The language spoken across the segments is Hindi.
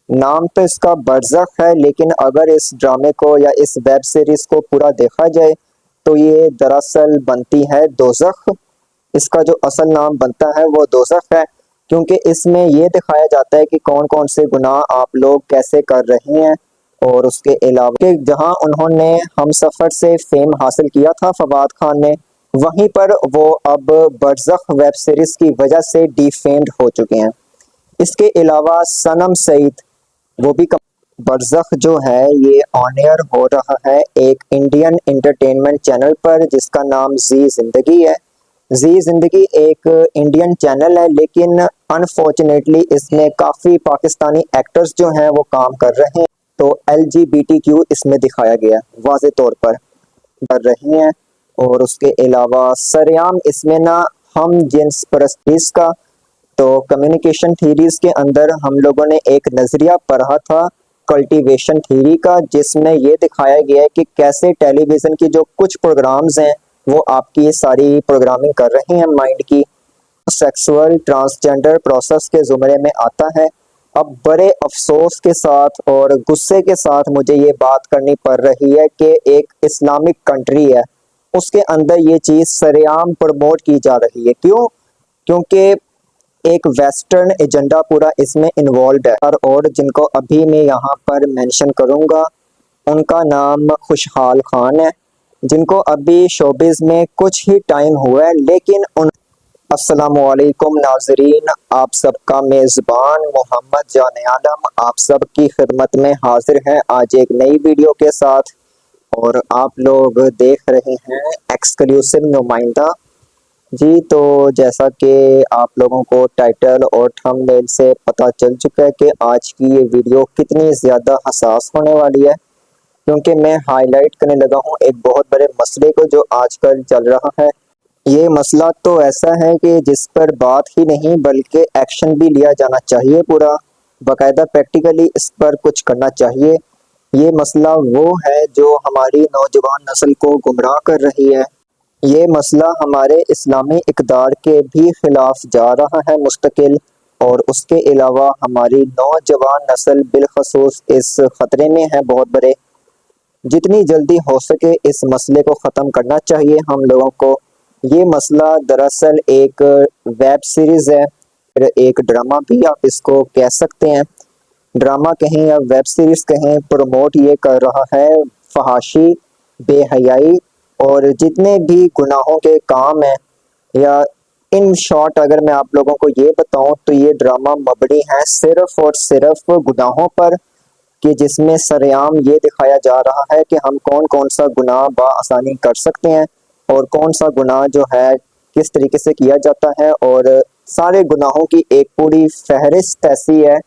नाम तो इसका बरज़ख है, लेकिन अगर इस ड्रामे को या इस वेब सीरीज को पूरा देखा जाए तो ये दरअसल बनती है दोज़ख। इसका जो असल नाम बनता है वो दोज़ख है, क्योंकि इसमें ये दिखाया जाता है कि कौन कौन से गुनाह आप लोग कैसे कर रहे हैं। और उसके अलावा कि जहां उन्होंने हम सफ़र से फेम हासिल किया था फवाद खान ने, वहीं पर वो अब बरज़ख वेब सीरीज की वजह से डिफेम्ड हो चुके हैं। इसके अलावा सनम सईद वो भी बरज़ख जो है ये ऑन एयर हो रहा है एक इंडियन एंटरटेनमेंट चैनल पर जिसका नाम जी जिंदगी है। जी जिंदगी एक इंडियन चैनल है, लेकिन अनफॉर्चुनेटली इसमें काफ़ी पाकिस्तानी एक्टर्स जो हैं वो काम कर रहे हैं, तो LGBTQ इसमें दिखाया गया है वाज़े तौर पर कर रहे हैं। और उसके अलावा सरेआम इसमें ना हम जिन्स परस्ती का, तो कम्युनिकेशन थीरीज के अंदर हम लोगों ने एक नज़रिया पढ़ा था कल्टीवेशन थ्योरी का, जिसमें ये दिखाया गया है कि कैसे टेलीविज़न की जो कुछ प्रोग्राम्स हैं वो आपकी सारी प्रोग्रामिंग कर रहे हैं माइंड की। सेक्सुअल ट्रांसजेंडर प्रोसेस के ज़ुमरे में आता है। अब बड़े अफसोस के साथ और गुस्से के साथ मुझे ये बात करनी पड़ रही है कि एक इस्लामिक कंट्री है, उसके अंदर ये चीज़ सरेआम प्रमोट की जा रही है। क्यों? क्योंकि एक वेस्टर्न एजेंडा पूरा इसमें इन्वॉल्व है। और जिनको अभी मैं यहाँ पर मेंशन करूँगा उनका नाम खुशहाल खान है, जिनको अभी शोबिज़ में कुछ ही टाइम हुआ है, लेकिन उन अस्सलामुअलैकुम नाजरीन, आप सबका मेज़बान मोहम्मद जान आलम आप सब की खिदमत में हाजिर है आज एक नई वीडियो के साथ। और आप लोग देख रहे हैं एक्सक्लूसिव नुमाइंदा। जी, तो जैसा कि आप लोगों को टाइटल और थंबनेल से पता चल चुका है कि आज की ये वीडियो कितनी ज़्यादा हसास होने वाली है, क्योंकि मैं हाईलाइट करने लगा हूँ एक बहुत बड़े मसले को जो आजकल चल रहा है। ये मसला तो ऐसा है कि जिस पर बात ही नहीं बल्कि एक्शन भी लिया जाना चाहिए, पूरा बाकायदा प्रैक्टिकली इस पर कुछ करना चाहिए। ये मसला वो है जो हमारी नौजवान नस्ल को गुमराह कर रही है। ये मसला हमारे इस्लामी इक़दार के भी खिलाफ जा रहा है मुस्तकिल। और उसके अलावा हमारी नौजवान नस्ल बिलखसूस इस ख़तरे में है बहुत बड़े। जितनी जल्दी हो सके इस मसले को ख़त्म करना चाहिए हम लोगों को। ये मसला दरअसल एक वेब सीरीज़ है, फिर एक ड्रामा भी आप इसको कह सकते हैं। ड्रामा कहें या वेब सीरीज़ कहें, प्रमोट ये कर रहा है फहाशी, बेहयाई और जितने भी गुनाहों के काम हैं। या इन शॉर्ट अगर मैं आप लोगों को ये बताऊं तो ये ड्रामा मबनी है सिर्फ और सिर्फ गुनाहों पर, कि जिसमें सरेआम ये दिखाया जा रहा है कि हम कौन कौन सा गुनाह बआसानी कर सकते हैं और कौन सा गुनाह जो है किस तरीके से किया जाता है। और सारे गुनाहों की एक पूरी फहरिस्त ऐसी है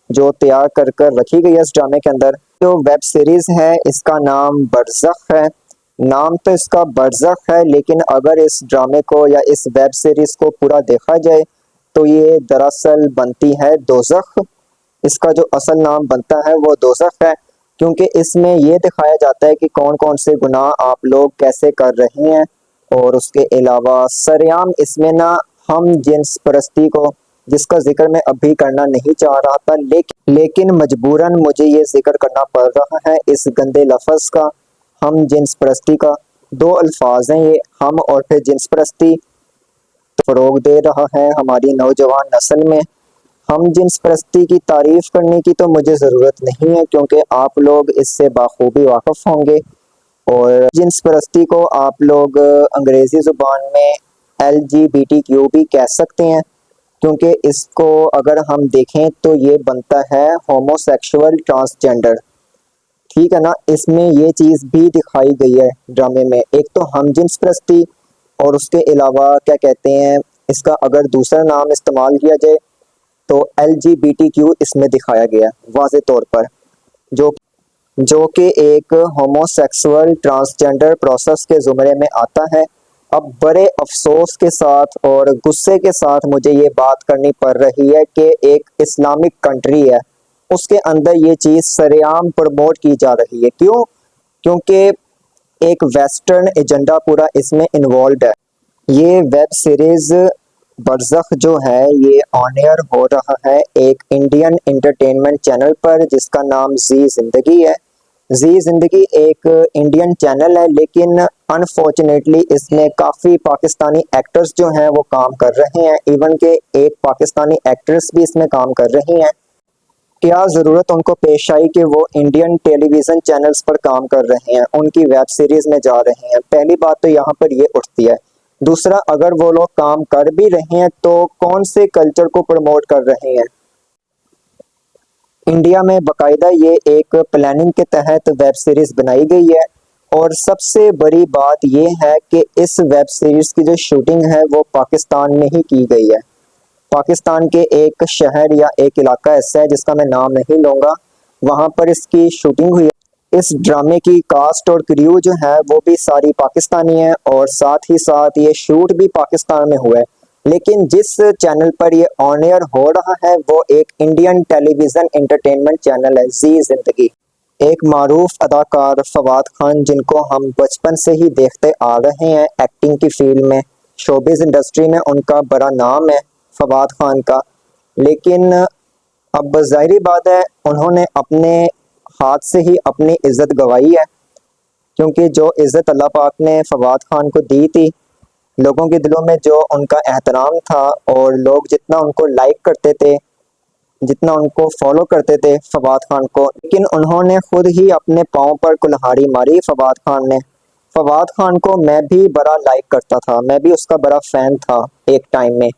जो तैयार कर कर रखी गई है इस ड्रामे के अंदर। जो वेब सीरीज है इसका नाम बरज़ख है। नाम तो इसका बरज़ख है, लेकिन अगर इस ड्रामे को या इस वेब सीरीज को पूरा देखा जाए तो ये दरअसल बनती है दोज़ख। इसका जो असल नाम बनता है वो दोज़ख है, क्योंकि इसमें ये दिखाया जाता है कि कौन कौन से गुनाह आप लोग कैसे कर रहे हैं। और उसके अलावा सरेआम इसमें ना हम जिन्स परस्ती को, जिसका जिक्र मैं अभी करना नहीं चाह रहा था, लेकिन मजबूरन मुझे ये जिक्र करना पड़ रहा है इस गंदे लफ्ज़ का, हम जिन्स परस्ती का। दो अल्फाज हैं ये, हम और फिर जिन्स परस्ती, फ़रोग दे रहा है हमारी नौजवान नस्ल में। हम जिन्स परस्ती की तारीफ़ करने की तो मुझे ज़रूरत नहीं है, क्योंकि आप लोग इससे बाखूबी वाक़िफ़ होंगे। और जिन्स परस्ती को आप लोग अंग्रेज़ी ज़ुबान में LGBTQ भी कह सकते हैं, क्योंकि इसको अगर हम देखें तो ये बनता है होमोसेक्सुअल ट्रांसजेंडर। ठीक है ना, इसमें ये चीज़ भी दिखाई गई है ड्रामे में। एक तो हम जिन्स परस्ती और उसके अलावा क्या कहते हैं, इसका अगर दूसरा नाम इस्तेमाल किया जाए तो LGBTQ इसमें दिखाया गया वाज़े तौर पर, जो जो कि एक होमोसेक्सुअल ट्रांसजेंडर प्रोसेस के ज़ुमरे में आता है। अब बड़े अफसोस के साथ और गुस्से के साथ मुझे ये बात करनी पड़ रही है कि एक इस्लामिक कंट्री है, उसके अंदर ये चीज़ सरेआम प्रमोट की जा रही है। क्यों? क्योंकि एक वेस्टर्न एजेंडा पूरा इसमें इन्वॉल्व है। ये वेब सीरीज़ बरज़ख जो है ये ऑन एयर हो रहा है एक इंडियन एंटरटेनमेंट चैनल पर जिसका नाम जी ज़िंदगी है। जी ज़िंदगी एक इंडियन चैनल है, लेकिन अनफॉर्चुनेटली इसमें काफ़ी पाकिस्तानी एक्टर्स जो हैं वो काम कर रहे हैं। इवन के एक पाकिस्तानी एक्ट्रेस भी इसमें काम कर रही हैं। क्या ज़रूरत उनको पेश आई कि वो इंडियन टेलीविज़न चैनल्स पर काम कर रहे हैं, उनकी वेब सीरीज़ में जा रहे हैं। पहली बात तो यहाँ पर ये उठती है। दूसरा, अगर वो लोग काम कर भी रहे हैं तो कौन से कल्चर को प्रमोट कर रहे हैं। इंडिया में बाकायदा ये एक प्लानिंग के तहत वेब सीरीज़ बनाई गई है, और सबसे बड़ी बात ये है कि इस वेब सीरीज़ की जो शूटिंग है वो पाकिस्तान में ही की गई है। पाकिस्तान के एक शहर या एक इलाका ऐसा है जिसका मैं नाम नहीं लूँगा, वहाँ पर इसकी शूटिंग हुई है। इस ड्रामे की कास्ट और क्रू जो है वो भी सारी पाकिस्तानी है, और साथ ही साथ ये शूट भी पाकिस्तान में हुआ है। लेकिन जिस चैनल पर ये ऑन एयर हो रहा है वो एक इंडियन टेलीविज़न एंटरटेनमेंट चैनल है, जी ज़िंदगी। एक मारूफ अदाकार फवाद खान, जिनको हम बचपन से ही देखते आ रहे हैं एक्टिंग की फील्ड में, शोबिज़ इंडस्ट्री में उनका बड़ा नाम है फवाद खान का। लेकिन अब ज़ाहिर बात है उन्होंने अपने हाथ से ही अपनी इज़्ज़त गंवाई है, क्योंकि जो इज़्ज़त अल्लाह पाक ने फवाद खान को दी थी, लोगों के दिलों में जो उनका एहतराम था और लोग जितना उनको लाइक करते थे, जितना उनको फॉलो करते थे फवाद खान को, लेकिन उन्होंने खुद ही अपने पाँव पर कुल्हाड़ी मारी फवाद खान ने। फवाद खान को मैं भी बड़ा लाइक करता था, मैं भी उसका बड़ा फ़ैन था एक टाइम में।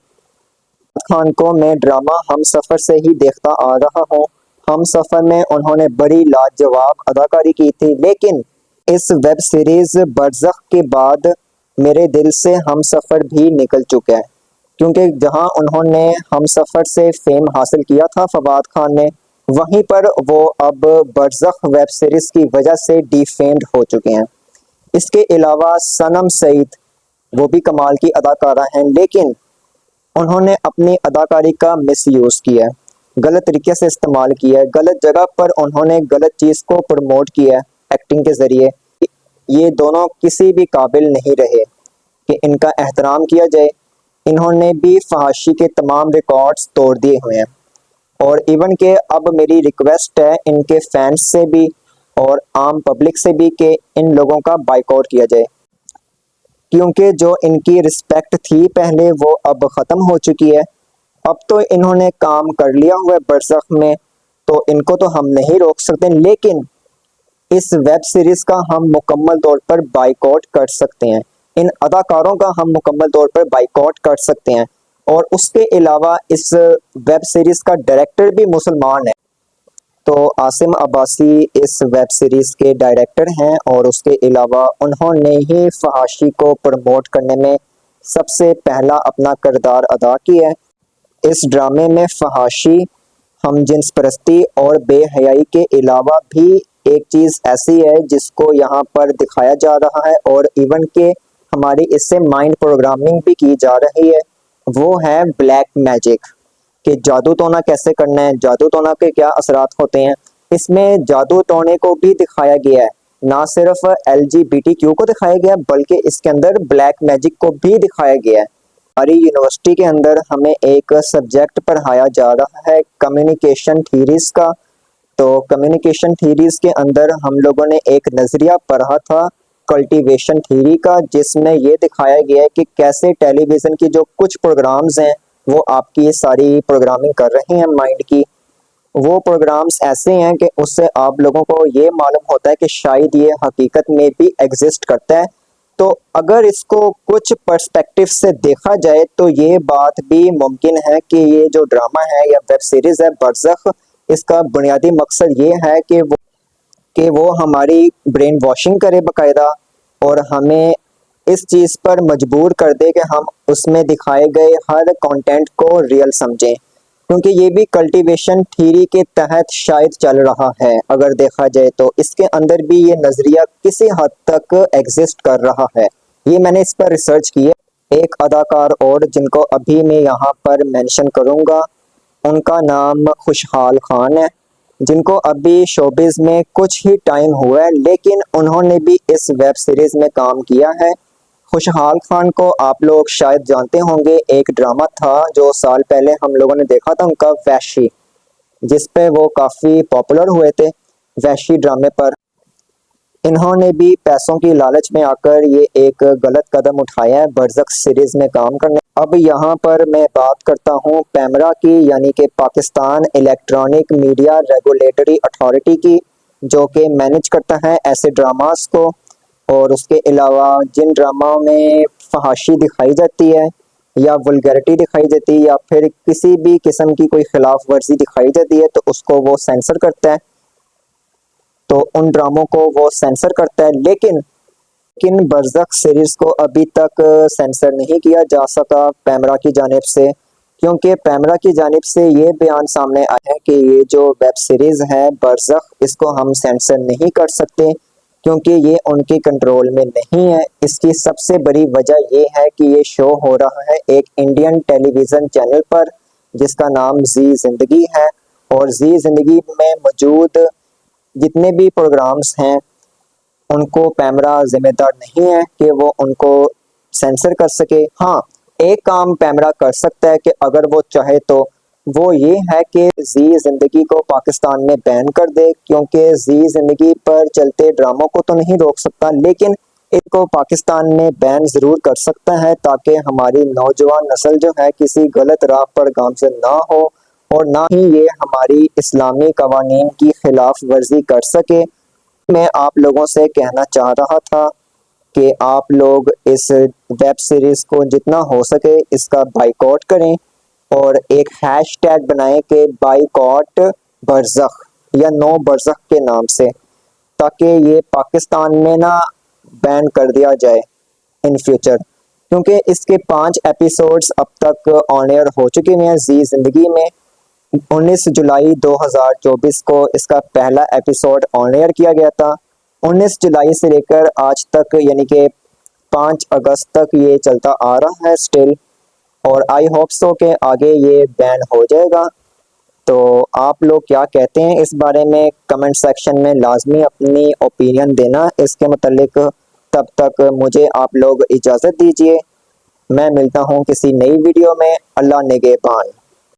खान को मैं ड्रामा हम सफ़र से ही देखता आ रहा हूँ। हम सफ़र में उन्होंने बड़ी लाजवाब अदाकारी की थी, लेकिन इस वेब सीरीज़ बरज़ख के बाद मेरे दिल से हम सफ़र भी निकल चुका है, क्योंकि जहां उन्होंने हम सफ़र से फेम हासिल किया था फवाद खान ने, वहीं पर वो अब बरज़ख वेब सीरीज़ की वजह से डिफेम्ड हो चुके हैं। इसके अलावा सनम सईद, वो भी कमाल की अदाकारा हैं, लेकिन उन्होंने अपनी अदाकारी का मिसयूज़ किया है, गलत तरीके से इस्तेमाल किया है, गलत जगह पर उन्होंने गलत चीज़ को प्रमोट किया है एक्टिंग के ज़रिए। ये दोनों किसी भी काबिल नहीं रहे कि इनका एहतराम किया जाए। इन्होंने भी फहाशी के तमाम रिकॉर्ड्स तोड़ दिए हुए हैं, और इवन के अब मेरी रिक्वेस्ट है इनके फैंस से भी और आम पब्लिक से भी कि इन लोगों का बाइकआउट किया जाए, क्योंकि जो इनकी रिस्पेक्ट थी पहले वो अब ख़त्म हो चुकी है। अब तो इन्होंने काम कर लिया हुआ है बरज़ख में, तो इनको तो हम नहीं रोक सकते, लेकिन इस वेब सीरीज़ का हम मुकम्मल तौर पर बाइकआउट कर सकते हैं। इन अदाकारों का हम मुकम्मल तौर पर बाइकआउट कर सकते हैं। और उसके अलावा इस वेब सीरीज़ का डायरेक्टर भी मुसलमान है। तो आसिम अब्बासी इस वेब सीरीज़ के डायरेक्टर हैं, और उसके अलावा उन्होंने ही फहाशी को प्रमोट करने में सबसे पहला अपना किरदार अदा किया है। इस ड्रामे में फहाशी, हम जिन्स परस्ती और बेहयाई के अलावा भी एक चीज़ ऐसी है जिसको यहाँ पर दिखाया जा रहा है, और इवन के हमारी इससे माइंड प्रोग्रामिंग भी की जा रही है, वो है ब्लैक मैजिक, कि जादू टोना कैसे करना है, जादू टोना के क्या असरात होते हैं। इसमें जादू टोने को भी दिखाया गया है, ना सिर्फ LGBTQ को दिखाया गया बल्कि इसके अंदर ब्लैक मैजिक को भी दिखाया गया है। हमारी यूनिवर्सिटी के अंदर हमें एक सब्जेक्ट पढ़ाया जा रहा है कम्युनिकेशन थीरीज का। तो कम्युनिकेशन थीरीज के अंदर हम लोगों ने एक नज़रिया पढ़ा था कल्टीवेशन थीरी का, जिसमें ये दिखाया गया है कि कैसे टेलीविज़न की जो कुछ प्रोग्राम्स हैं वो आपकी ये सारी प्रोग्रामिंग कर रहे हैं माइंड की। वो प्रोग्राम्स ऐसे हैं कि उससे आप लोगों को ये मालूम होता है कि शायद ये हकीकत में भी एग्जिस्ट करता है। तो अगर इसको कुछ पर्सपेक्टिव से देखा जाए तो ये बात भी मुमकिन है कि ये जो ड्रामा है या वेब सीरीज़ है बरज़ख, इसका बुनियादी मकसद ये है कि वो हमारी ब्रेन वॉशिंग करे बाकायदा, और हमें इस चीज़ पर मजबूर कर दे कि हम उसमें दिखाए गए हर कंटेंट को रियल समझें, क्योंकि ये भी कल्टीवेशन थ्योरी के तहत शायद चल रहा है। अगर देखा जाए तो इसके अंदर भी ये नज़रिया किसी हद तक एग्जिस्ट कर रहा है। ये मैंने इस पर रिसर्च की है। एक अदाकार और जिनको अभी मैं यहाँ पर मेंशन करूँगा, उनका नाम खुशहाल खान है, जिनको अभी शोबिज़ में कुछ ही टाइम हुआ है, लेकिन उन्होंने भी इस वेब सीरीज़ में काम किया है। खुशहाल खान को आप लोग शायद जानते होंगे, एक ड्रामा था जो साल पहले हम लोगों ने देखा था उनका, वैशी, जिस पे वो काफ़ी पॉपुलर हुए थे वैशी ड्रामे पर। इन्होंने भी पैसों की लालच में आकर ये एक गलत कदम उठाया है बरज़ख सीरीज में काम करने। अब यहाँ पर मैं बात करता हूँ पैमरा की, यानी कि Pakistan electronic media regulatory authority की, जो कि मैनेज करता है ऐसे ड्रामास को। और उसके अलावा जिन ड्रामाओं में फहाशी दिखाई जाती है या वल्गैरिटी दिखाई जाती है या फिर किसी भी किस्म की कोई खिलाफ वर्जी दिखाई जाती है तो उसको वो सेंसर करता है, तो उन ड्रामों को वो सेंसर करता है। लेकिन बरज़ख सीरीज को अभी तक सेंसर नहीं किया जा सका पैमरा की जानिब से, क्योंकि पैमरा की जानिब से ये बयान सामने आया है कि ये जो वेब सीरीज है बरज़ख, इसको हम सेंसर नहीं कर सकते क्योंकि ये उनके कंट्रोल में नहीं है। इसकी सबसे बड़ी वजह ये है कि ये शो हो रहा है एक इंडियन टेलीविज़न चैनल पर जिसका नाम जी ज़िंदगी है, और जी ज़िंदगी में मौजूद जितने भी प्रोग्राम्स हैं उनको पैमरा जिम्मेदार नहीं है कि वो उनको सेंसर कर सके। हाँ, एक काम पैमरा कर सकता है कि अगर वो चाहे तो वो ये है कि जी ज़िंदगी को पाकिस्तान में बैन कर दे, क्योंकि जी ज़िंदगी पर चलते ड्रामों को तो नहीं रोक सकता लेकिन इसको पाकिस्तान में बैन ज़रूर कर सकता है, ताकि हमारी नौजवान नस्ल जो है किसी गलत राह पर गामज़न ना हो और ना ही ये हमारी इस्लामी कवानीन की खिलाफ वर्जी कर सके। मैं आप लोगों से कहना चाह रहा था कि आप लोग इस वेब सीरीज को जितना हो सके इसका बाइकआउट करें और एक हैशटैग बनाएं कि बाइकआउट बरज़ख या नो बरज़ख के नाम से, ताकि ये पाकिस्तान में ना बैन कर दिया जाए इन फ्यूचर, क्योंकि इसके 5 एपिसोड्स अब तक ऑन एयर हो चुके हैं जी ज़िंदगी में। 19 जुलाई 2024 को इसका पहला एपिसोड ऑन एयर किया गया था। 19 जुलाई से लेकर आज तक यानी कि 5 अगस्त तक ये चलता आ रहा है स्टिल, और आई होप सो के आगे ये बैन हो जाएगा। तो आप लोग क्या कहते हैं इस बारे में कमेंट सेक्शन में लाजमी अपनी ओपिनियन देना इसके मतलब। तब तक मुझे आप लोग इजाज़त दीजिए, मैं मिलता हूँ किसी नई वीडियो में। अल्लाह निगहबान।